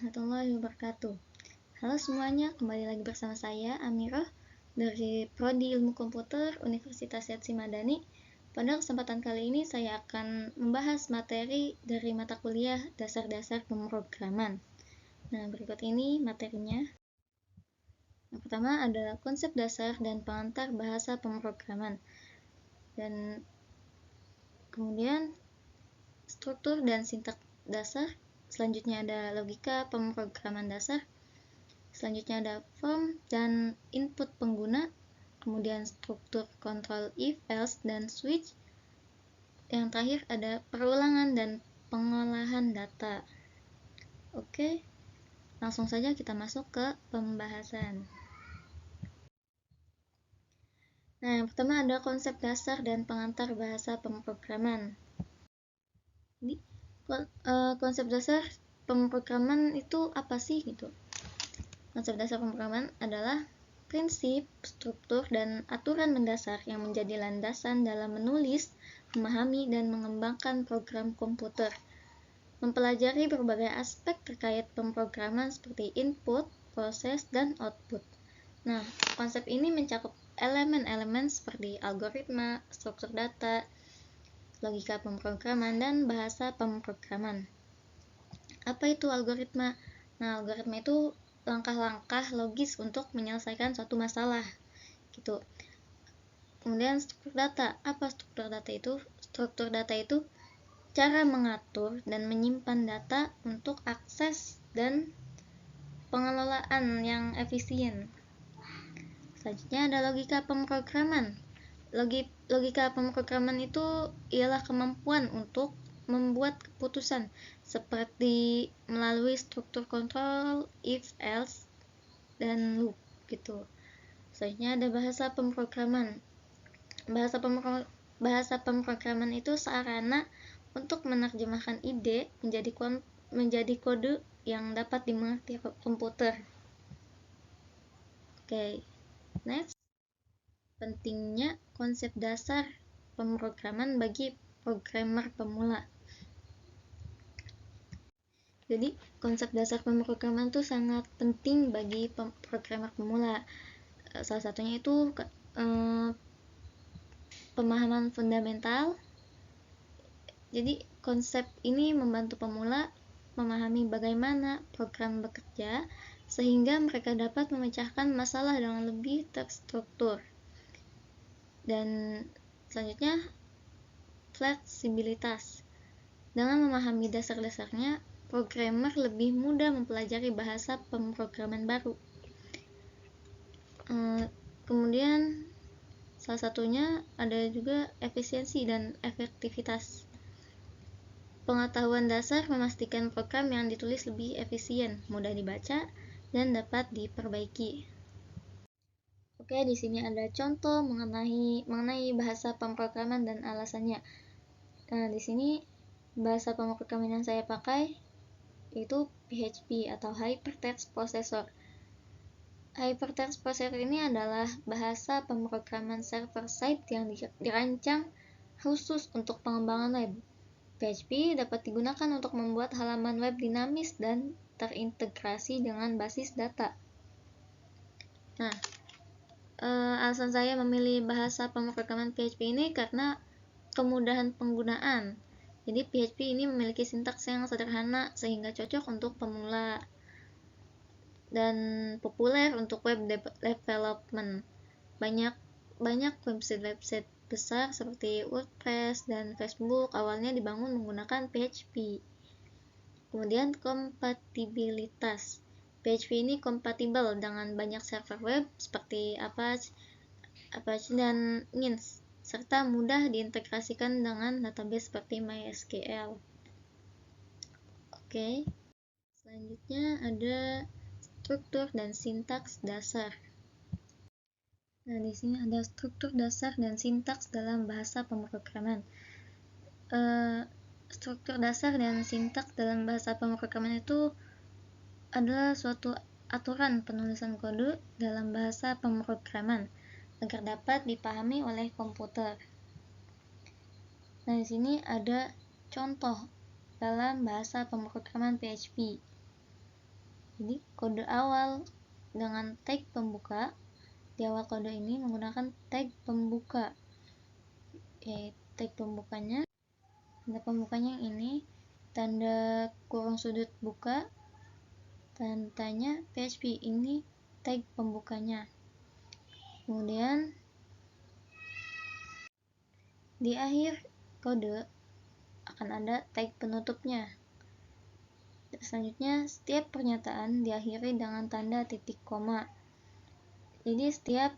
warahmatullahi wabarakatuh. Halo semuanya, kembali lagi bersama saya Amirah dari Prodi Ilmu Komputer Universitas Syedzi Madani. Pada kesempatan kali ini saya akan membahas materi dari mata kuliah dasar-dasar pemrograman. Nah, berikut ini materinya. Yang pertama adalah konsep dasar dan pengantar bahasa pemrograman. Dan kemudian struktur dan sintaks dasar. Selanjutnya ada logika pemrograman dasar. Selanjutnya ada form dan input pengguna. Kemudian struktur kontrol if, else, dan switch. Yang terakhir ada perulangan dan pengolahan data. Oke, langsung saja kita masuk ke pembahasan. Nah, yang pertama ada konsep dasar dan pengantar bahasa pemrograman. Jadi, konsep dasar pemrograman itu apa sih gitu? Konsep dasar pemrograman adalah prinsip, struktur, dan aturan mendasar yang menjadi landasan dalam menulis, memahami, dan mengembangkan program komputer. Mempelajari berbagai aspek terkait pemrograman seperti input, proses, dan output. Nah, konsep ini mencakup elemen-elemen seperti algoritma, struktur data, logika pemrograman, dan bahasa pemrograman. Apa itu algoritma? Nah, algoritma itu langkah-langkah logis untuk menyelesaikan suatu masalah gitu. Kemudian struktur data. Apa struktur data itu? Struktur data itu cara mengatur dan menyimpan data untuk akses dan pengelolaan yang efisien. Selanjutnya ada logika pemrograman. Logika pemrograman itu ialah kemampuan untuk membuat keputusan seperti melalui struktur kontrol, if, else, dan loop gitu. Selanjutnya ada bahasa pemrograman. Bahasa pemrograman itu sarana untuk menerjemahkan ide menjadi kode yang dapat dimengerti komputer. Oke, next. Pentingnya konsep dasar pemrograman bagi programmer pemula. Jadi, konsep dasar pemrograman itu sangat penting bagi programmer pemula. Salah satunya itu pemahaman fundamental. Jadi, konsep ini membantu pemula memahami bagaimana program bekerja sehingga mereka dapat memecahkan masalah dengan lebih terstruktur. Dan selanjutnya, fleksibilitas. Dengan memahami dasar-dasarnya, programmer lebih mudah mempelajari bahasa pemrograman baru. Kemudian salah satunya ada juga efisiensi dan efektivitas. Pengetahuan dasar memastikan program yang ditulis lebih efisien, mudah dibaca, dan dapat diperbaiki. Oke, di sini ada contoh mengenai bahasa pemrograman dan alasannya. Nah, di sini bahasa pemrograman yang saya pakai itu PHP atau Hypertext Processor. Hypertext Processor ini adalah bahasa pemrograman server-side yang dirancang khusus untuk pengembangan web. PHP dapat digunakan untuk membuat halaman web dinamis dan terintegrasi dengan basis data. Nah, alasan saya memilih bahasa pemrograman PHP ini karena kemudahan penggunaan. Jadi PHP ini memiliki sintaks yang sederhana sehingga cocok untuk pemula dan populer untuk web development. Banyak website besar seperti WordPress dan Facebook awalnya dibangun menggunakan PHP. Kemudian kompatibilitas. PHP ini kompatibel dengan banyak server web seperti Apache dan Mint, serta mudah diintegrasikan dengan database seperti MySQL. Oke. Selanjutnya ada struktur dan sintaks dasar. Nah, di sini ada struktur dasar dan sintaks dalam bahasa pemrograman. Struktur dasar dan sintaks dalam bahasa pemrograman itu adalah suatu aturan penulisan kode dalam bahasa pemrograman agar dapat dipahami oleh komputer. Nah, di sini ada contoh dalam bahasa pemrograman PHP. Jadi kode awal dengan tag pembuka, di awal kode ini menggunakan tag pembuka. Tag pembukanya, tanda pembukanya yang ini, tanda kurung sudut buka, tandanya PHP, ini tag pembukanya. Kemudian di akhir kode akan ada tag penutupnya. Selanjutnya, setiap pernyataan diakhiri dengan tanda titik koma. Jadi setiap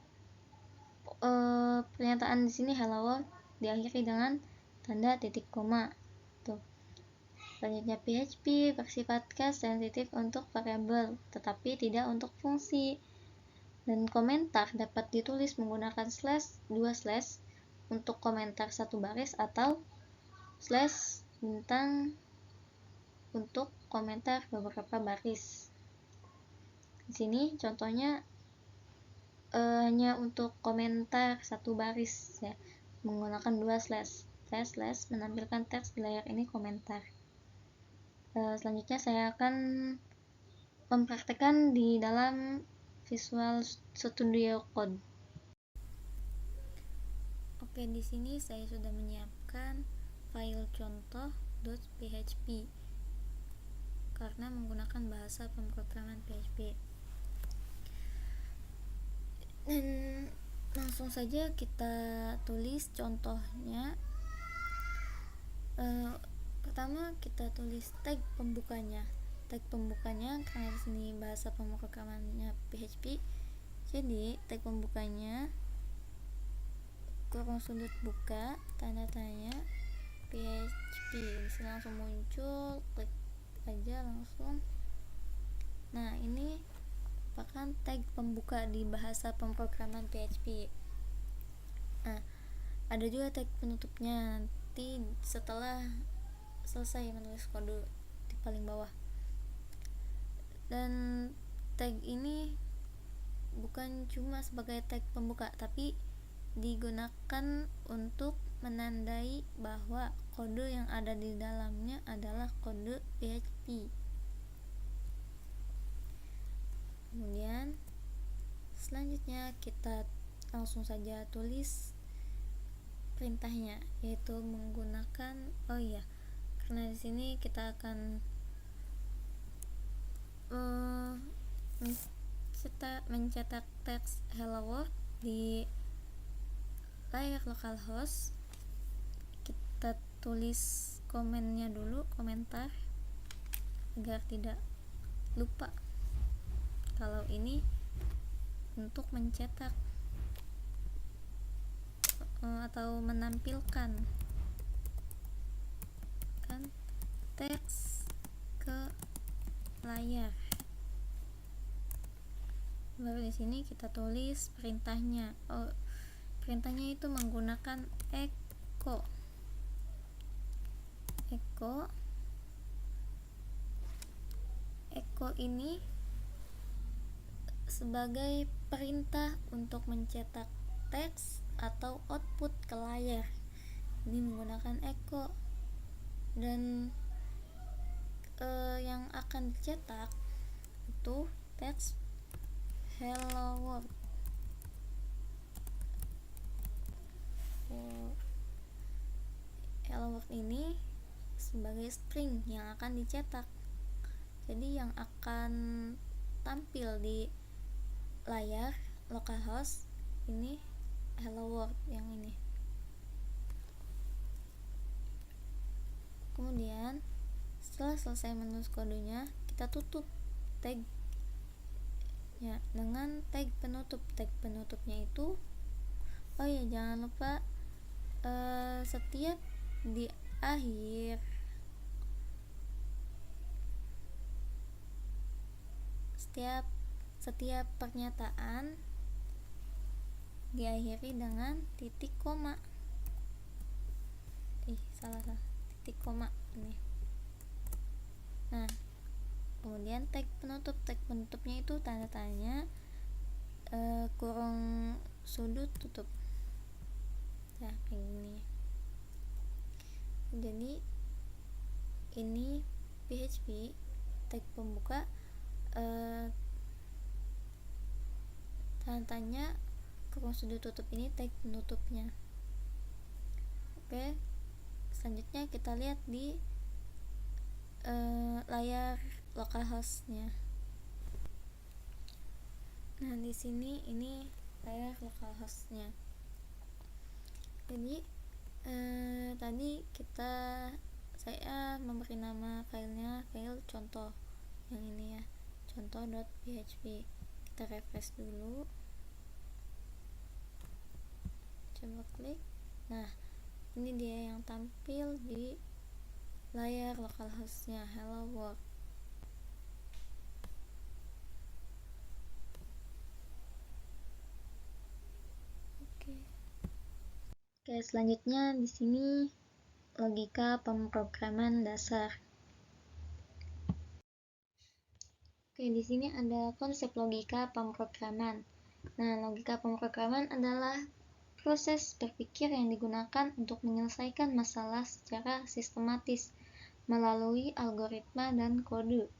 pernyataan di sini hello world diakhiri dengan tanda titik koma. Tuh. Selanjutnya, PHP bersifat case sensitif untuk variabel, tetapi tidak untuk fungsi. Dan komentar dapat ditulis menggunakan slash 2 slash untuk komentar satu baris atau slash bintang untuk komentar beberapa baris. Di sini contohnya hanya untuk komentar satu baris ya, menggunakan 2 slash. Slash menampilkan teks di layar ini komentar. Selanjutnya saya akan mempraktekkan di dalam Visual Studio Code. Oke, di sini saya sudah menyiapkan file contoh.php karena menggunakan bahasa pemrograman PHP. Dan langsung saja kita tulis contohnya. Pertama kita tulis tag pembukanya. Tag pembukanya karena di sini bahasa pemrogramannya PHP. Jadi tag pembukanya kurung sudut buka tanda tanya PHP. Bisa langsung muncul, klik aja langsung. Nah, ini merupakan tag pembuka di bahasa pemrograman PHP. Nah, ada juga tag penutupnya nanti setelah selesai menulis kode di paling bawah. Dan tag ini bukan cuma sebagai tag pembuka, tapi digunakan untuk menandai bahwa kode yang ada di dalamnya adalah kode PHP. Kemudian selanjutnya kita langsung saja tulis perintahnya, yaitu menggunakan karena di sini kita akan mencetak teks hello world di layar localhost. Kita tulis komennya dulu, komentar, agar tidak lupa kalau ini untuk mencetak atau menampilkan kan teks ke layar. Baru di sini kita tulis perintahnya. Perintahnya itu menggunakan echo. Echo ini sebagai perintah untuk mencetak teks atau output ke layar. Ini menggunakan echo. Dan yang akan dicetak itu teks hello world. Hello world ini sebagai string yang akan dicetak. Jadi yang akan tampil di layar localhost ini hello world yang ini. Kemudian setelah selesai menulis kodenya, kita tutup tag ya dengan tag penutup. Tag penutupnya itu jangan lupa setiap di akhir setiap pernyataan diakhiri dengan titik koma. Titik koma ini. Nah, kemudian tag penutupnya itu tanda tanya kurung sudut tutup. Nah, kayak gini. Jadi ini PHP tag pembuka tanda-tanya kurung sudut tutup ini tag penutupnya. Oke, selanjutnya kita lihat di layar localhost-nya. Nah, di sini ini layar localhost-nya. Jadi tadi saya memberi nama filenya file contoh yang ini ya, contoh.php. Kita refresh dulu, coba klik. Nah, ini dia yang tampil di layar localhost-nya, hello world. Oke, selanjutnya di sini logika pemrograman dasar. Oke, di sini ada konsep logika pemrograman. Nah, logika pemrograman adalah proses berpikir yang digunakan untuk menyelesaikan masalah secara sistematis melalui algoritma dan kode.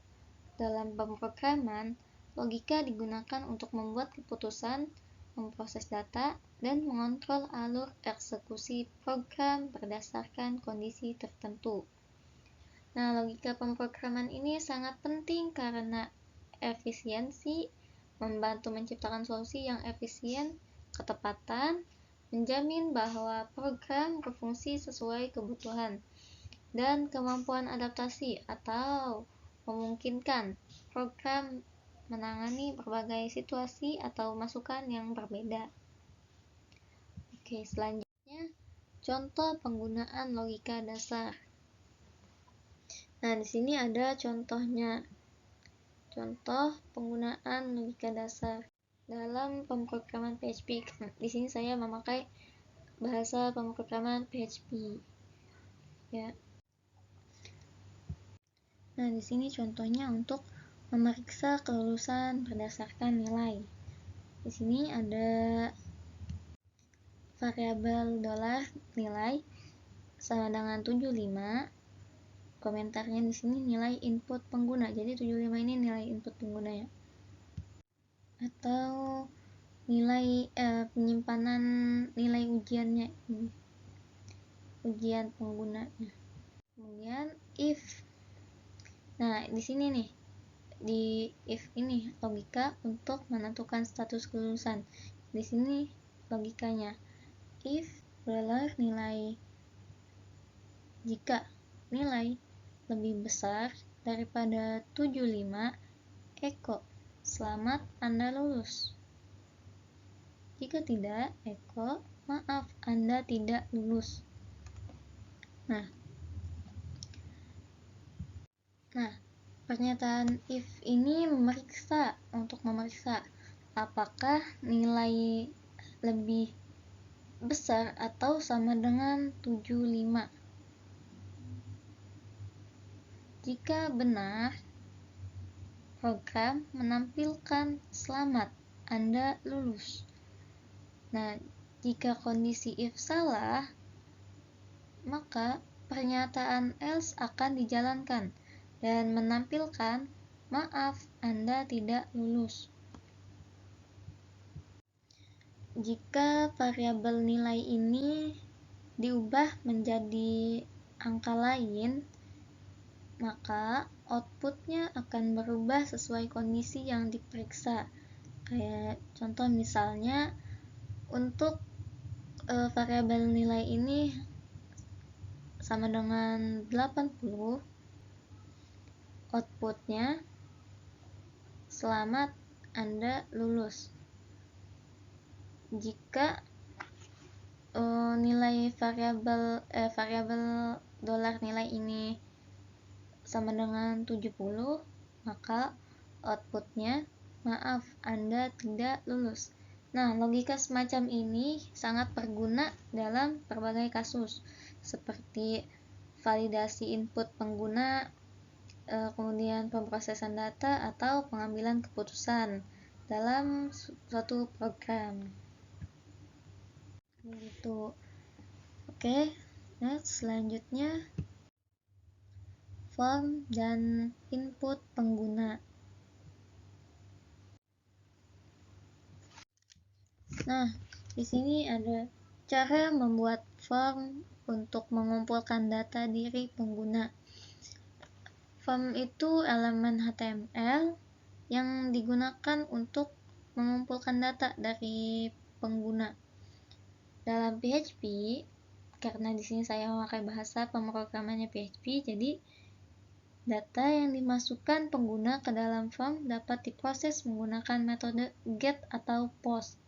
Dalam pemrograman, logika digunakan untuk membuat keputusan, memproses data, dan mengontrol alur eksekusi program berdasarkan kondisi tertentu. Nah, logika pemrograman ini sangat penting karena efisiensi, membantu menciptakan solusi yang efisien, ketepatan, menjamin bahwa program berfungsi sesuai kebutuhan, dan kemampuan adaptasi atau memungkinkan program menangani berbagai situasi atau masukan yang berbeda. Oke, selanjutnya contoh penggunaan logika dasar. Nah, di sini ada contohnya. Contoh penggunaan logika dasar dalam pemrograman PHP. Di sini saya memakai bahasa pemrograman PHP. Ya. Nah, di sini contohnya untuk memeriksa kelulusan berdasarkan nilai. Di sini ada variabel $nilai sama dengan 75. Komentarnya di sini nilai input pengguna. Jadi 75 ini nilai input pengguna ya. Atau nilai penyimpanan nilai ujiannya ini. Ujian penggunanya. Kemudian if. Nah, di sini nih, di if ini logika untuk menentukan status kelulusan. Di sini logikanya if nilai jika nilai lebih besar daripada 75, echo selamat Anda lulus. Jika tidak, echo maaf Anda tidak lulus. Nah, pernyataan if ini memeriksa apakah nilai lebih besar atau sama dengan 75. Jika benar, program menampilkan selamat Anda lulus. Nah, jika kondisi if salah, maka pernyataan else akan dijalankan dan menampilkan maaf Anda tidak lulus. Jika variabel nilai ini diubah menjadi angka lain, maka outputnya akan berubah sesuai kondisi yang diperiksa. Kayak contoh misalnya untuk variabel nilai ini sama dengan 80, outputnya selamat Anda lulus. Jika nilai variabel $nilai ini sama dengan 70, maka outputnya maaf Anda tidak lulus. Nah, logika semacam ini sangat berguna dalam berbagai kasus seperti validasi input pengguna, kemudian pemrosesan data atau pengambilan keputusan dalam suatu program. Begitu. Oke, next selanjutnya form dan input pengguna. Nah, di sini ada cara membuat form untuk mengumpulkan data diri pengguna. Form itu elemen HTML yang digunakan untuk mengumpulkan data dari pengguna. Dalam PHP, karena di sini saya memakai bahasa pemrogramannya PHP, jadi data yang dimasukkan pengguna ke dalam form dapat diproses menggunakan metode GET atau POST.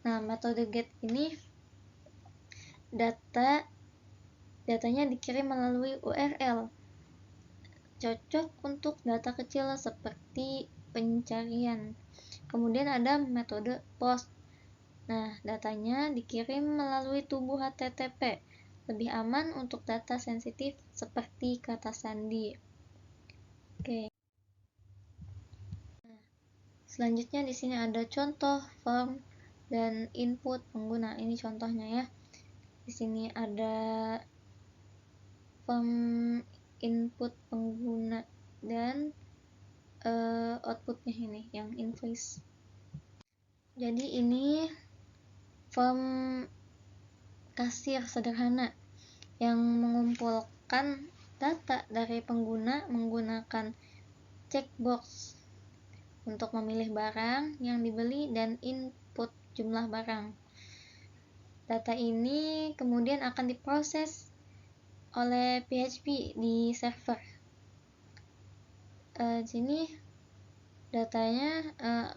Nah, metode GET ini datanya dikirim melalui URL. Cocok untuk data kecil seperti pencarian. Kemudian ada metode POST. Nah, datanya dikirim melalui tubuh HTTP. Lebih aman untuk data sensitif seperti kata sandi. Oke. Selanjutnya di sini ada contoh form dan input pengguna. Ini contohnya ya. Di sini ada form input pengguna dan outputnya ini yang invoice. Jadi ini form kasir sederhana yang mengumpulkan data dari pengguna menggunakan checkbox untuk memilih barang yang dibeli dan input jumlah barang. Data ini kemudian akan diproses oleh PHP di server. Di sini datanya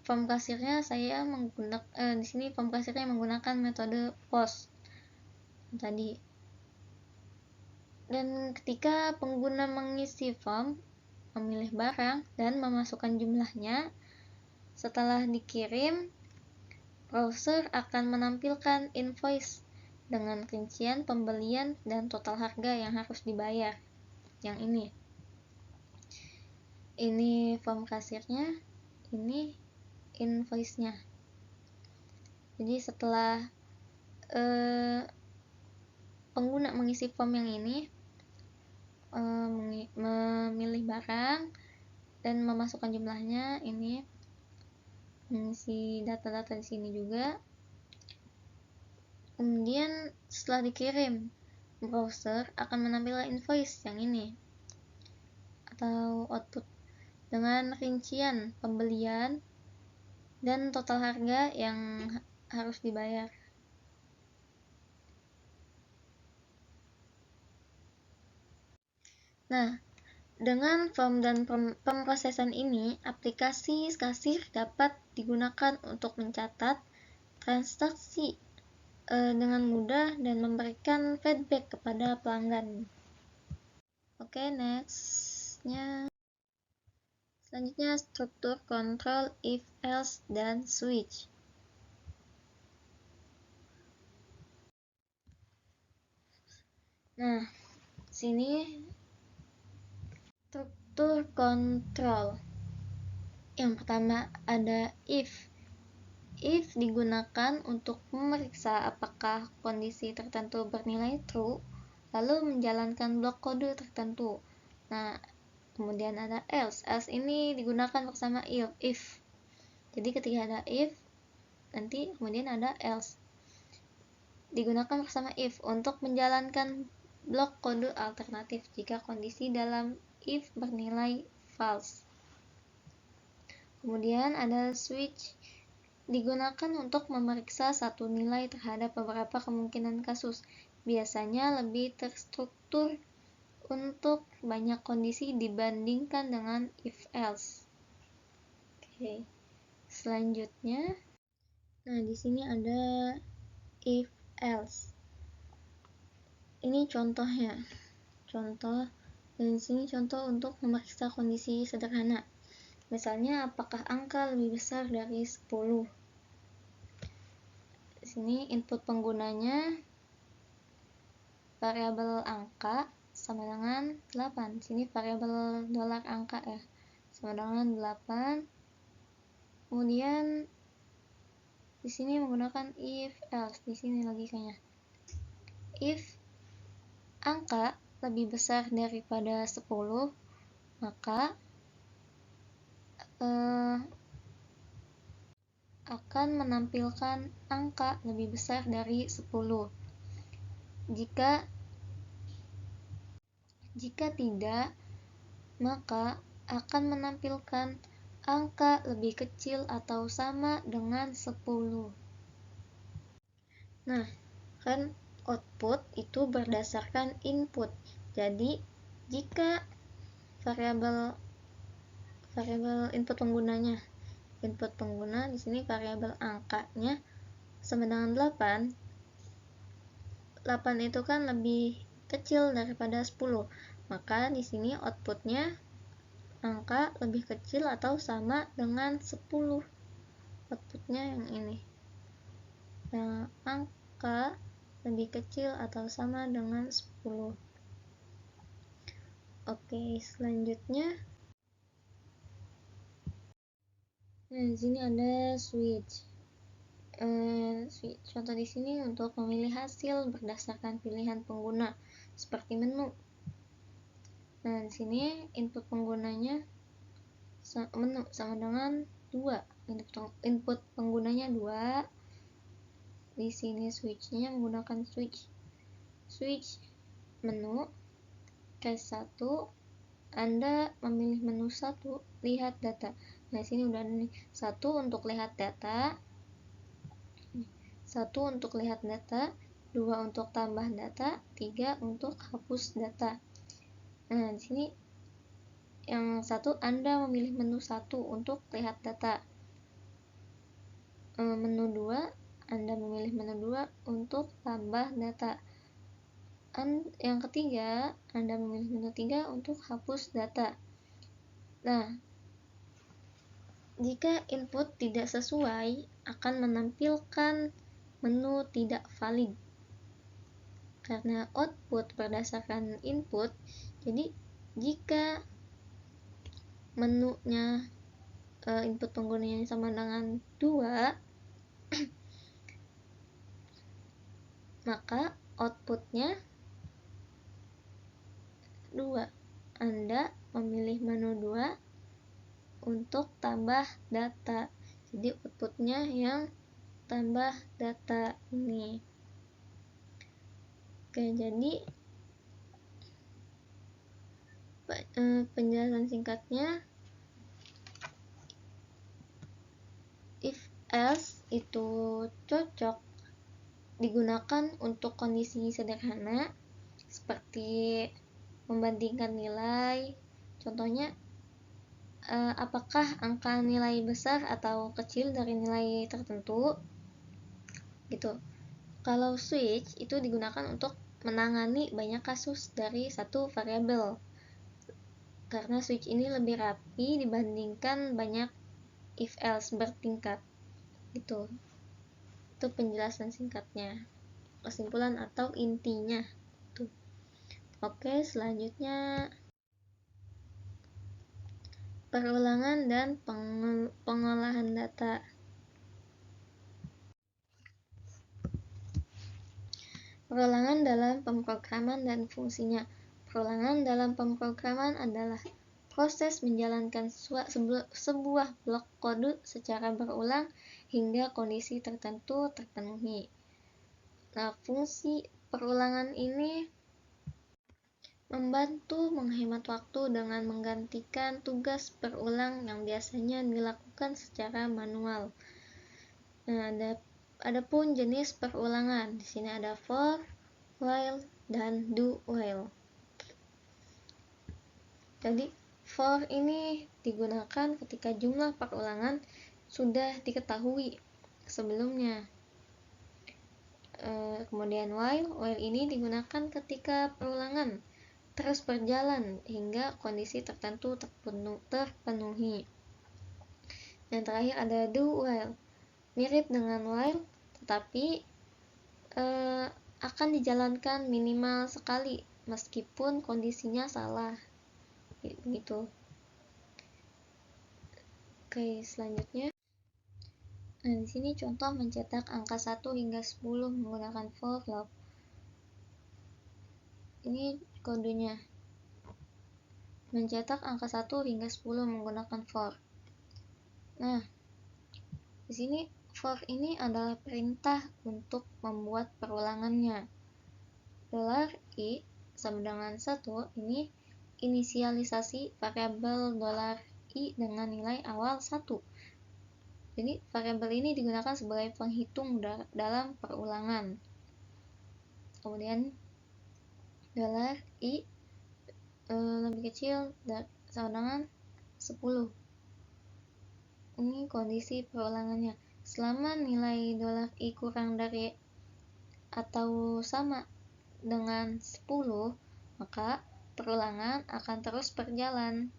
form kasirnya saya menggunakan di sini form kasirnya menggunakan metode POST tadi. Dan ketika pengguna mengisi form, memilih barang dan memasukkan jumlahnya, setelah dikirim, browser akan menampilkan invoice dengan rincian pembelian dan total harga yang harus dibayar. Yang ini form kasirnya, ini invoice-nya. Jadi setelah pengguna mengisi form yang ini, memilih barang dan memasukkan jumlahnya, ini mengisi data-data di sini juga. Kemudian setelah dikirim, browser akan menampilkan invoice yang ini atau output dengan rincian pembelian dan total harga yang harus dibayar. Nah, dengan form dan pemrosesan ini, aplikasi kasir dapat digunakan untuk mencatat transaksi dengan mudah dan memberikan feedback kepada pelanggan. Oke, selanjutnya struktur kontrol if, else, dan switch. Nah, sini struktur kontrol. Yang pertama ada if. If digunakan untuk memeriksa apakah kondisi tertentu bernilai true, lalu menjalankan blok kode tertentu. Nah, kemudian ada else. Else ini digunakan bersama if. Jadi ketika ada if, nanti kemudian ada else. Digunakan bersama if untuk menjalankan blok kode alternatif jika kondisi dalam if bernilai false. Kemudian ada switch, digunakan untuk memeriksa satu nilai terhadap beberapa kemungkinan kasus. Biasanya lebih terstruktur untuk banyak kondisi dibandingkan dengan if else. Oke. Selanjutnya, nah di sini ada if else. Ini contohnya. Dan di sini contoh untuk memeriksa kondisi sederhana. Misalnya apakah angka lebih besar dari 10. Di sini input penggunanya variabel angka sama dengan 8. Di sini variabel dolar angka ya, sama dengan 8. Kemudian di sini menggunakan if else. Di sini logikanya. If angka lebih besar daripada 10, maka akan menampilkan angka lebih besar dari 10. Jika tidak, maka akan menampilkan angka lebih kecil atau sama dengan 10. Nah, kan output itu berdasarkan input. Jadi, jika variabel input pengguna di sini variabel angkanya sama dengan 8. 8 itu kan lebih kecil daripada 10. Maka di sini outputnya angka lebih kecil atau sama dengan 10. Outputnya yang ini. Yang angka lebih kecil atau sama dengan 10. Oke, selanjutnya di sini ada switch. Contoh di sini untuk memilih hasil berdasarkan pilihan pengguna seperti menu. Nah, di sini input penggunanya menu sama dengan 2. Input penggunanya 2. Di sini switchnya menggunakan switch menu case 1. Anda memilih menu 1, lihat data. Nah, sini udah ada nih. 1 untuk lihat data. 1 untuk lihat data, 2 untuk tambah data, 3 untuk hapus data. Nah, di sini yang 1 Anda memilih menu 1 untuk lihat data. Menu 2 Anda memilih menu 2 untuk tambah data. Yang ketiga, Anda memilih menu 3 untuk hapus data. Nah, jika input tidak sesuai, akan menampilkan menu tidak valid. Karena output berdasarkan input, jadi jika menunya input penggunanya sama dengan 2, maka outputnya 2. Anda memilih menu 2 untuk tambah data. Jadi outputnya yang tambah data ini. Oke, jadi penjelasan singkatnya, if else itu cocok digunakan untuk kondisi sederhana seperti membandingkan nilai. Contohnya, apakah angka nilai besar atau kecil dari nilai tertentu gitu. Kalau switch itu digunakan untuk menangani banyak kasus dari satu variabel, karena switch ini lebih rapi dibandingkan banyak if else bertingkat gitu. Itu penjelasan singkatnya, kesimpulan atau intinya tuh. Oke, selanjutnya perulangan dan pengolahan data. Perulangan dalam pemrograman dan fungsinya. Perulangan dalam pemrograman adalah proses menjalankan sebuah blok kode secara berulang hingga kondisi tertentu terpenuhi. Nah, fungsi perulangan ini membantu menghemat waktu dengan menggantikan tugas berulang yang biasanya dilakukan secara manual. Nah, adapun jenis perulangan, di sini ada for, while, dan do while. Jadi, for ini digunakan ketika jumlah perulangan sudah diketahui sebelumnya. Kemudian while ini digunakan ketika perulangan terus berjalan hingga kondisi tertentu terpenuhi. Dan terakhir ada do while, mirip dengan while tetapi akan dijalankan minimal sekali meskipun kondisinya salah begitu. Oke, selanjutnya, nah di sini contoh mencetak angka 1 hingga 10 menggunakan for loop. Ini kodenya, mencetak angka 1 hingga 10 menggunakan for. Nah, di sini for ini adalah perintah untuk membuat perulangannya. $i sama dengan 1 ini inisialisasi variabel $i dengan nilai awal 1. Jadi variabel ini digunakan sebagai penghitung dalam perulangan. Kemudian $i lebih kecil sama dengan 10. Ini kondisi perulangannya. Selama nilai $i kurang dari atau sama dengan 10, maka perulangan akan terus berjalan.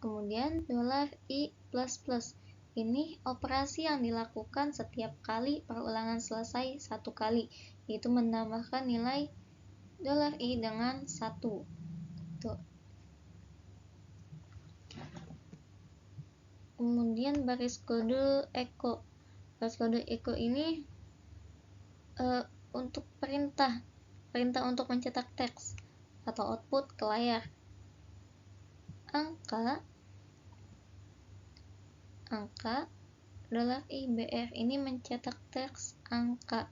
Kemudian $i++ ini operasi yang dilakukan setiap kali perulangan selesai satu kali, yaitu menambahkan nilai $i dengan 1. Tuh. Kemudian baris kode echo. Baris kode echo ini untuk perintah untuk mencetak teks atau output ke layar. Angka $IBR ini mencetak teks angka.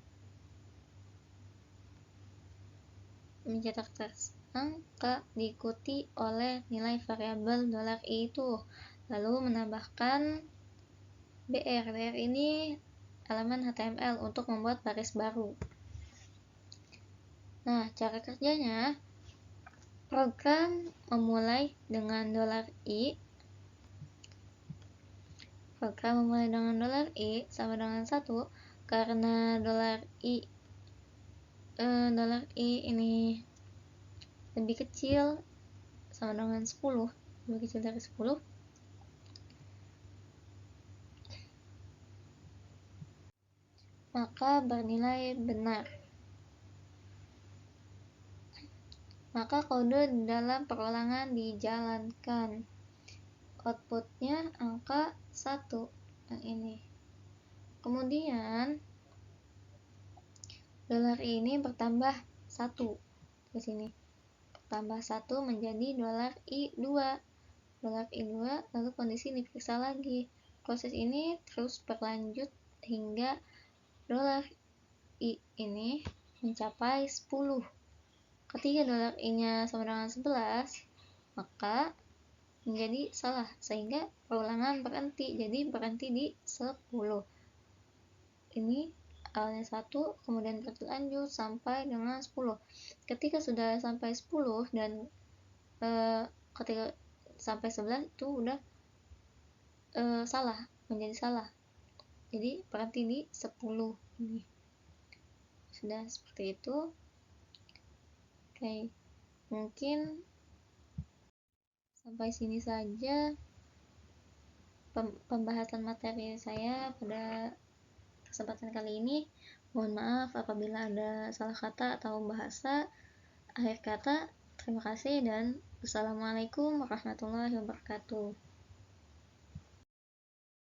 Diikuti oleh nilai variabel $i itu, lalu menambahkan BR ini elemen HTML untuk membuat baris baru. Nah, cara kerjanya, program memulai dengan $i. Program memulai dengan $i sama dengan 1 karena $i ini lebih kecil sama dengan 10, lebih kecil dari 10. Maka bernilai benar. Maka kode dalam perulangan dijalankan. Outputnya angka 1 yang ini. Kemudian $i ini bertambah 1 di sini. Bertambah 1 menjadi $i2. $i2 lalu kondisi diperiksa lagi. Proses ini terus berlanjut hingga $i ini mencapai 10. Ketika $i-nya sama dengan 11, maka menjadi salah sehingga perulangan berhenti. Jadi berhenti di 10. Ini awalnya 1, kemudian berlanjut sampai dengan 10. Ketika sudah sampai 10 dan ketika sampai 11 itu udah salah, menjadi salah. Jadi berhenti di 10 ini. Sudah seperti itu. Oke, mungkin sampai sini saja pembahasan materi saya pada kesempatan kali ini. Mohon maaf apabila ada salah kata atau bahasa akhir kata. Terima kasih dan wassalamualaikum warahmatullahi wabarakatuh.